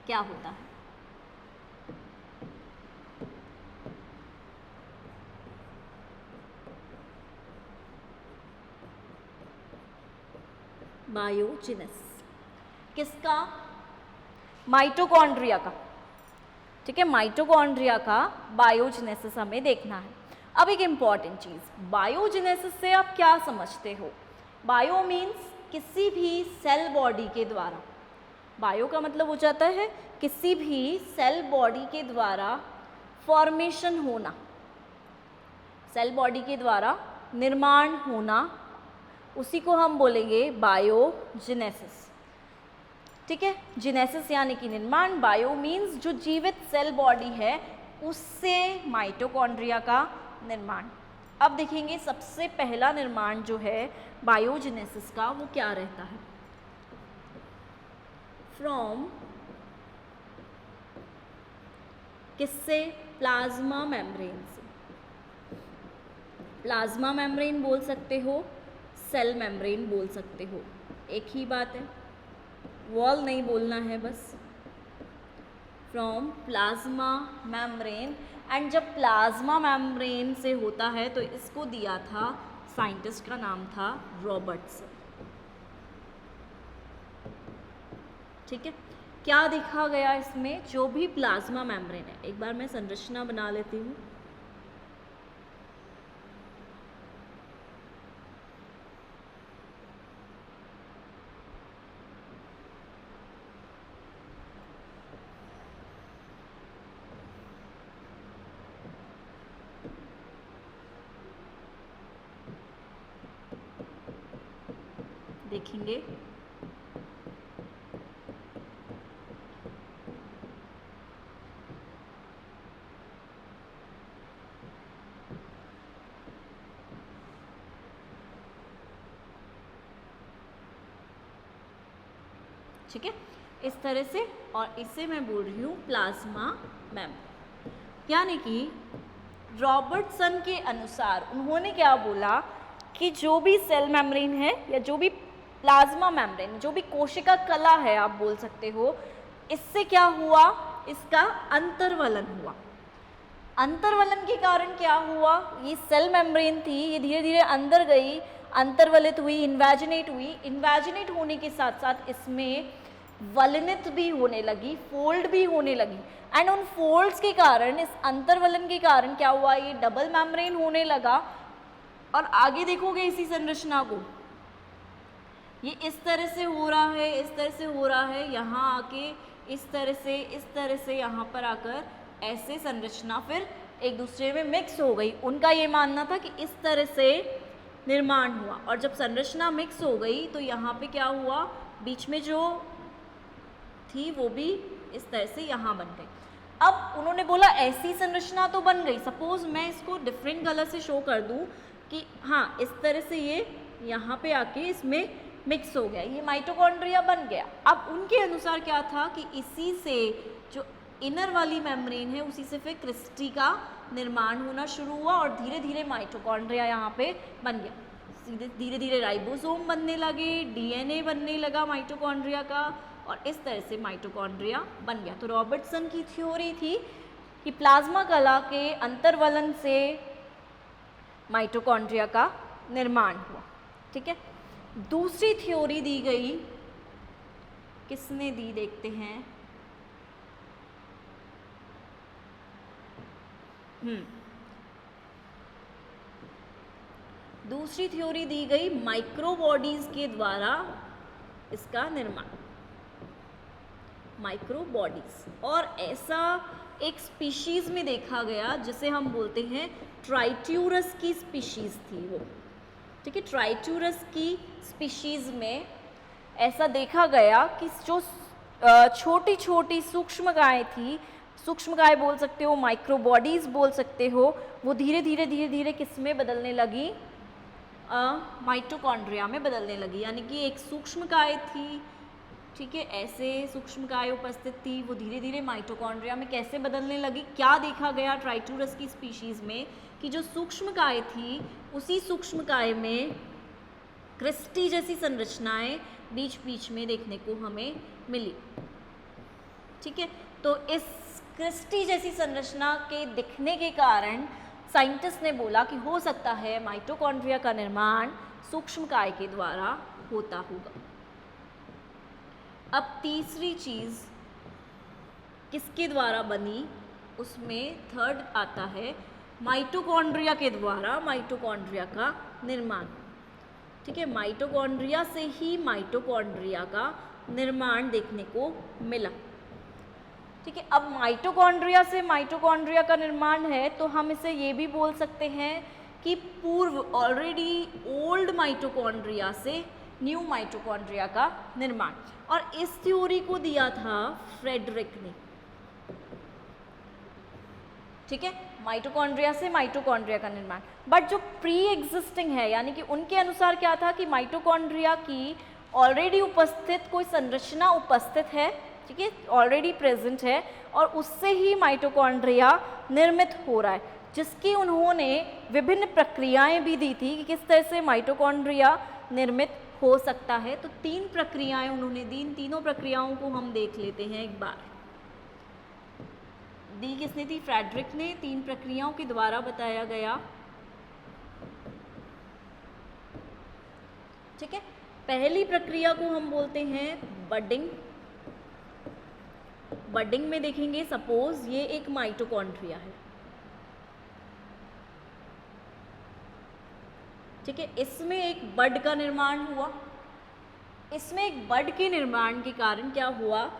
क्या होता है? बायोजेनेसिस किसका? माइटोकॉन्ड्रिया का। ठीक है, माइटोकॉन्ड्रिया का बायोजेनेसिस हमें देखना है। अब एक इम्पॉर्टेंट चीज़, बायोजेनेसिस से आप क्या समझते हो? बायो मीन्स किसी भी सेल बॉडी के द्वारा, बायो का मतलब हो जाता है किसी भी सेल बॉडी के द्वारा फॉर्मेशन होना, सेल बॉडी के द्वारा निर्माण होना, उसी को हम बोलेंगे बायोजेनेसिस। ठीक है, जेनेसिस यानी कि निर्माण, बायो मीन्स जो जीवित सेल बॉडी है उससे माइटोकॉन्ड्रिया का निर्माण। अब देखेंगे सबसे पहला निर्माण जो है बायोजेनेसिस का वो क्या रहता है? फ्रॉम किससे? प्लाज्मा मेम्ब्रेन से। प्लाज्मा मेम्ब्रेन बोल सकते हो, सेल मेम्ब्रेन बोल सकते हो, एक ही बात है, वॉल नहीं बोलना है बस। फ्रॉम प्लाज्मा मेम्ब्रेन, एंड जब प्लाज्मा मेम्ब्रेन से होता है तो इसको दिया था, साइंटिस्ट का नाम था रॉबर्टसन। ठीक है, क्या देखा गया इसमें? जो भी प्लाज्मा मेम्ब्रेन है, एक बार मैं संरचना बना लेती हूँ। देखेंगे ठीक है, इस तरह से, और इसे मैं बोल रही हूँ प्लाज्मा मेम्ब्रेन। यानी कि रॉबर्टसन के अनुसार उन्होंने क्या बोला कि जो भी सेल मेम्ब्रेन है या जो भी प्लाज्मा मेम्ब्रेन, जो भी कोशिका कला है आप बोल सकते हो, इससे क्या हुआ? इसका अंतर्वलन हुआ। अंतर्वलन के कारण क्या हुआ? ये सेल मेम्ब्रेन थी, ये धीरे धीरे अंदर गई, अंतर्वलित हुई, इन्वेजिनेट हुई। इन्वेजिनेट होने के साथ साथ इसमें वलनित भी होने लगी, फोल्ड भी होने लगी, एंड उन फोल्ड्स के कारण, इस अंतर्वलन के कारण क्या हुआ? ये डबल मेम्ब्रेन होने लगा। और आगे देखोगे इसी संरचना को, ये इस तरह से हो रहा है, इस तरह से हो रहा है, यहाँ आके इस तरह से यहाँ पर आकर ऐसे संरचना फिर एक दूसरे में मिक्स हो गई। उनका ये मानना था कि इस तरह से निर्माण हुआ, और जब संरचना मिक्स हो गई तो यहाँ पे क्या हुआ? बीच में जो थी वो भी इस तरह से यहाँ बन गई। अब उन्होंने बोला ऐसी संरचना तो बन गई, सपोज मैं इसको डिफरेंट कलर से शो कर दूँ कि हाँ इस तरह से ये यहाँ पे आके इसमें मिक्स हो गया, ये माइटोकॉन्ड्रिया बन गया। अब उनके अनुसार क्या था कि इसी से जो इनर वाली मेम्ब्रेन है उसी से फिर क्रिस्टी का निर्माण होना शुरू हुआ, और धीरे धीरे माइटोकॉन्ड्रिया यहाँ पे बन गया। धीरे धीरे राइबोसोम बनने लगे, डीएनए बनने लगा माइटोकॉन्ड्रिया का, और इस तरह से माइटोकॉन्ड्रिया बन गया। तो रॉबर्टसन की थ्योरी थी कि प्लाज्मा कला के अंतर्वलन से माइटोकॉन्ड्रिया का निर्माण हुआ। ठीक है, दूसरी थ्योरी दी गई, किसने दी देखते हैं। दूसरी थ्योरी दी गई माइक्रोबॉडीज के द्वारा इसका निर्माण, माइक्रोबॉडीज। और ऐसा एक स्पीशीज में देखा गया जिसे हम बोलते हैं ट्राइट्यूरस की स्पीशीज थी वो। ठीक है, ट्राइट्यूरस की स्पीशीज में ऐसा देखा गया कि जो छोटी छोटी सूक्ष्मकाएँ थी, सूक्ष्मकाय बोल सकते हो, माइक्रोबॉडीज बोल सकते हो, वो धीरे धीरे किस में बदलने लगी? माइटोकॉन्ड्रिया में बदलने लगी। यानी कि एक सूक्ष्मकाय थी, ठीक है, ऐसे सूक्ष्मकाय उपस्थित थी, वो धीरे धीरे माइटोकॉन्ड्रिया में कैसे बदलने लगी? क्या देखा गया ट्राइट्यूरस की स्पीशीज़ में कि जो सूक्ष्मकाय थी उसी सूक्ष्मकाय में क्रिस्टी जैसी संरचनाएं बीच बीच में देखने को हमें मिली। ठीक है, तो इस क्रिस्टी जैसी संरचना के दिखने के कारण साइंटिस्ट ने बोला कि हो सकता है माइटोकॉन्ड्रिया का निर्माण सूक्ष्मकाय के द्वारा होता होगा। अब तीसरी चीज़ किसके द्वारा बनी, उसमें थर्ड आता है माइटोकॉन्ड्रिया के द्वारा माइटोकॉन्ड्रिया का निर्माण। ठीक है, माइटोकॉन्ड्रिया से ही माइटोकॉन्ड्रिया का निर्माण देखने को मिला। ठीक है, अब माइटोकॉन्ड्रिया से माइटोकॉन्ड्रिया का निर्माण है तो हम इसे ये भी बोल सकते हैं कि पूर्व ऑलरेडी ओल्ड माइटोकॉन्ड्रिया से न्यू माइटोकॉन्ड्रिया का निर्माण, और इस थ्योरी को दिया था फ्रेडरिक ने। ठीक है, माइटोकॉन्ड्रिया से माइटोकॉन्ड्रिया का निर्माण, बट जो प्री एग्जिस्टिंग है, यानी कि उनके अनुसार क्या था कि माइटोकॉन्ड्रिया की ऑलरेडी उपस्थित कोई संरचना उपस्थित है, ठीक है, ऑलरेडी प्रेजेंट है, और उससे ही माइटोकॉन्ड्रिया निर्मित हो रहा है, जिसकी उन्होंने विभिन्न प्रक्रियाएं भी दी थी कि किस तरह से माइटोकॉन्ड्रिया निर्मित हो सकता है। तो 3 प्रक्रियाएं उन्होंने दी, इन तीनों प्रक्रियाओं को हम देख लेते हैं एक बार। दी किसने थी? फ्रेडरिक ने। 3 प्रक्रियाओं के द्वारा बताया गया। ठीक है, पहली प्रक्रिया को हम बोलते हैं बडिंग। बडिंग में देखेंगे, सपोज ये एक माइटोकॉन्ड्रिया है, ठीक है, इसमें एक बड का निर्माण हुआ। इसमें एक बड के निर्माण के कारण क्या हुआ,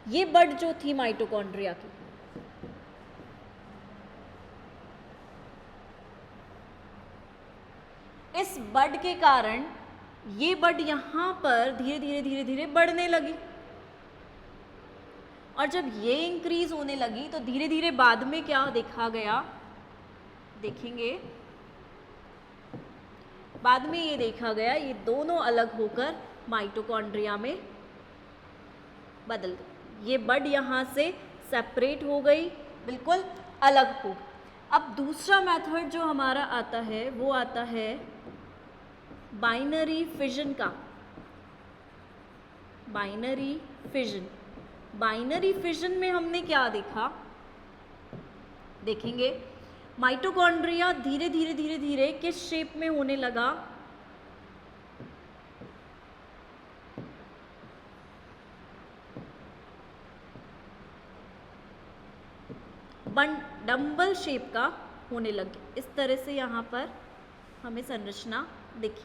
ये बड जो थी माइटोकॉन्ड्रिया की, इस बड के कारण ये बड यहाँ पर धीरे धीरे धीरे धीरे बढ़ने लगी, और जब ये इंक्रीज होने लगी तो धीरे धीरे बाद में क्या देखा गया, देखेंगे बाद में ये देखा गया ये दोनों अलग होकर माइटोकॉन्ड्रिया में बदल गए। ये बड यहाँ से सेपरेट हो गई, बिल्कुल अलग हो। अब दूसरा मेथड जो हमारा आता है वो आता है बाइनरी फिजन का। बाइनरी फिजन, बाइनरी फिजन में हमने क्या देखा, देखेंगे माइटोकॉन्ड्रिया धीरे धीरे धीरे धीरे किस शेप में होने लगा, डंबल शेप का होने लगे। इस तरह से यहाँ पर हमें संरचना दिखी।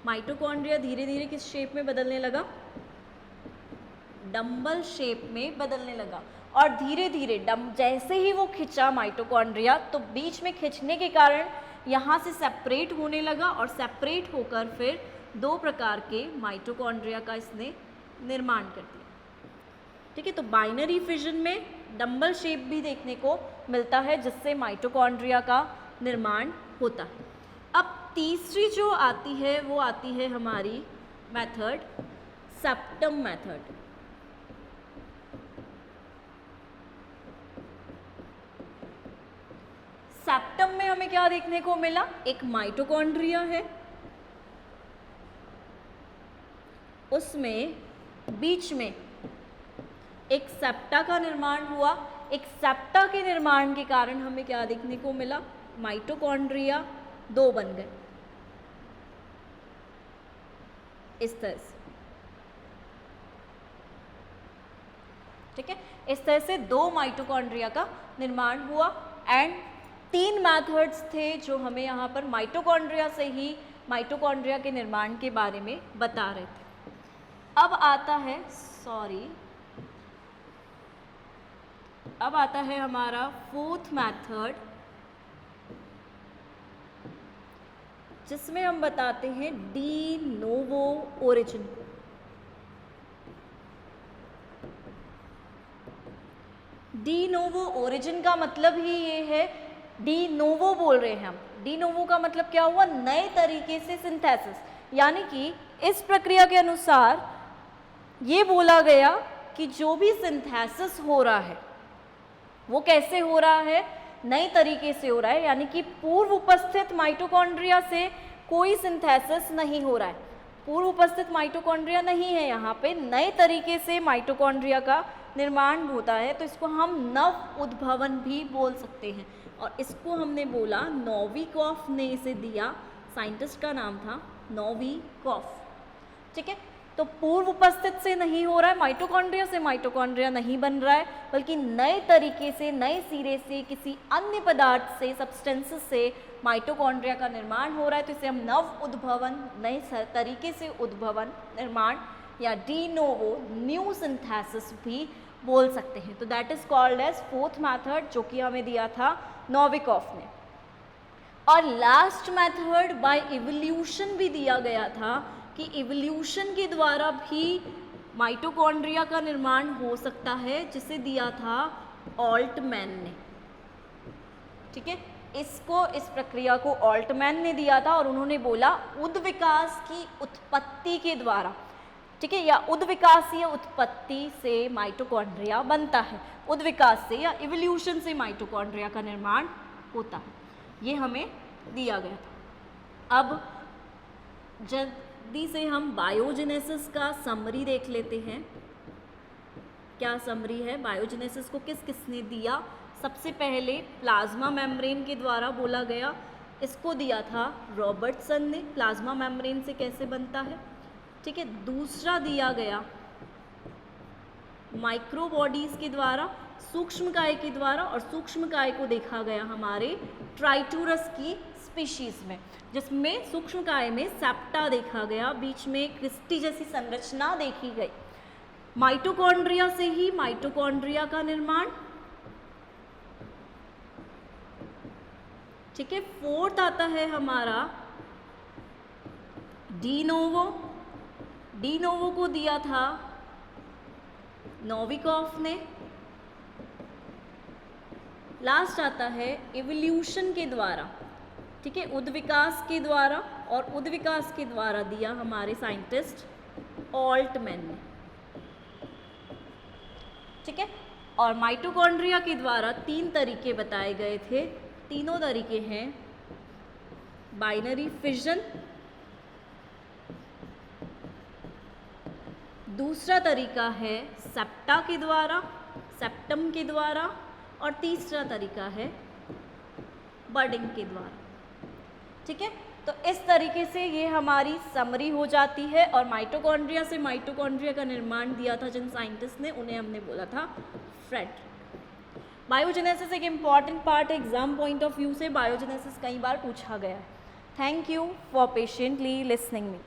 माइटोकॉन्ड्रिया धीरे धीरे किस शेप में बदलने लगा, डंबल शेप में बदलने लगा, और धीरे धीरे जैसे ही वो खिंचा माइटोकॉन्ड्रिया तो बीच में खिंचने के कारण यहाँ से सेपरेट होने लगा, और सेपरेट होकर फिर 2 प्रकार के माइटोकॉन्ड्रिया का इसने निर्माण कर दिया। ठीक है, तो बाइनरी फिजन में डंबल शेप भी देखने को मिलता है जिससे माइटोकॉन्ड्रिया का निर्माण होता है। अब तीसरी जो आती है वो आती है हमारी मेथड सेप्टम मेथड। सेप्टम में हमें क्या देखने को मिला, एक माइटोकॉन्ड्रिया है, उसमें बीच में एक सेप्टा का निर्माण हुआ। एक सेप्टा के निर्माण के कारण हमें क्या देखने को मिला, माइटोकॉन्ड्रिया 2 बन गए इस तरह से। ठीक है, इस तरह से 2 माइटोकॉन्ड्रिया का निर्माण हुआ, एंड 3 मेथड्स थे जो हमें यहाँ पर माइटोकॉन्ड्रिया से ही माइटोकॉन्ड्रिया के निर्माण के बारे में बता रहे थे। अब आता है हमारा 4th मेथड, जिसमें हम बताते हैं डी नोवो ओरिजिन को। डी नोवो ओरिजिन का मतलब ही ये है, डी नोवो बोल रहे हैं हम। डी नोवो का मतलब क्या हुआ, नए तरीके से सिंथेसिस, यानी कि इस प्रक्रिया के अनुसार ये बोला गया कि जो भी सिंथेसिस हो रहा है वो कैसे हो रहा है, नए तरीके से हो रहा है, यानी कि पूर्व उपस्थित माइटोकॉन्ड्रिया से कोई सिंथेसिस नहीं हो रहा है। पूर्व उपस्थित माइटोकॉन्ड्रिया नहीं है, यहाँ पे नए तरीके से माइटोकॉन्ड्रिया का निर्माण होता है, तो इसको हम नव उद्भवन भी बोल सकते हैं। और इसको हमने बोला नोविकोफ ने इसे दिया, साइंटिस्ट का नाम था नोविकोफ। ठीक है, तो पूर्व उपस्थित से नहीं हो रहा है, माइटोकॉन्ड्रिया से माइटोकॉन्ड्रिया नहीं बन रहा है, बल्कि नए तरीके से, नए सिरे से, किसी अन्य पदार्थ से, सब्सटेंसेस से माइटोकॉन्ड्रिया का निर्माण हो रहा है, तो इसे हम नव उद्भवन, नए तरीके से उद्भवन, निर्माण या डी नोवो, न्यू सिंथेसिस भी बोल सकते हैं। तो that is called as fourth method, जो कि हमें दिया था नोविकोफ ने। और लास्ट मेथड बाय इवोल्यूशन भी दिया गया था कि इवोल्यूशन के द्वारा भी माइटोकॉन्ड्रिया का निर्माण हो सकता है, जिसे दिया था ऑल्टमैन ने। ठीक है, इसको, इस प्रक्रिया को ऑल्टमैन ने दिया था और उन्होंने बोला उद्विकास की उत्पत्ति के द्वारा, ठीक है, या उद्विकासीय उत्पत्ति से माइटोकॉन्ड्रिया बनता है, उद्विकास से या इवोल्यूशन से माइटोकॉन्ड्रिया का निर्माण होता है, ये हमें दिया गया था। अब जल्दी से हम बायोजेनेसिस का समरी देख लेते हैं। क्या समरी है? बायोजेनेसिस को किस किसने दिया? सबसे पहले प्लाज्मा मेम्ब्रेन के द्वारा बोला गया, इसको दिया था रॉबर्टसन ने, प्लाज्मा मेम्ब्रेन से कैसे बनता है। ठीक है, दूसरा दिया गया माइक्रोबॉडीज के द्वारा, सूक्ष्मकाय के द्वारा, और सूक्ष्मकाय को देखा गया हमारे ट्राइटूरस की स्पीशीज में, जिसमें सूक्ष्मकाय में सेप्टा देखा गया, बीच में क्रिस्टी जैसी संरचना देखी गई। माइटोकॉन्ड्रिया से ही माइटोकॉन्ड्रिया का निर्माण। ठीक है, फोर्थ आता है हमारा डी नोवो। डी नोवो को दिया था नोविकोफ ने। लास्ट आता है इवोल्यूशन के द्वारा, ठीक है, उद्विकास के द्वारा, और उद्विकास के द्वारा दिया हमारे साइंटिस्ट ऑल्टमैन ने। ठीक है, और माइटोकॉन्ड्रिया के द्वारा 3 तरीके बताए गए थे। तीनों तरीके हैं बाइनरी फिजन, दूसरा तरीका है सेप्टा के द्वारा, सेप्टम के द्वारा, और तीसरा तरीका है बडिंग के द्वारा। ठीक है, तो इस तरीके से ये हमारी समरी हो जाती है। और माइटोकॉन्ड्रिया से माइटोकॉन्ड्रिया का निर्माण दिया था जिन साइंटिस्ट ने, उन्हें हमने बोला था फ्रेड। बायोजेनेसिस एक इम्पॉर्टेंट पार्ट है, एग्जाम पॉइंट ऑफ व्यू से बायोजेनेसिस कई बार पूछा गया है। Thank you for patiently listening me.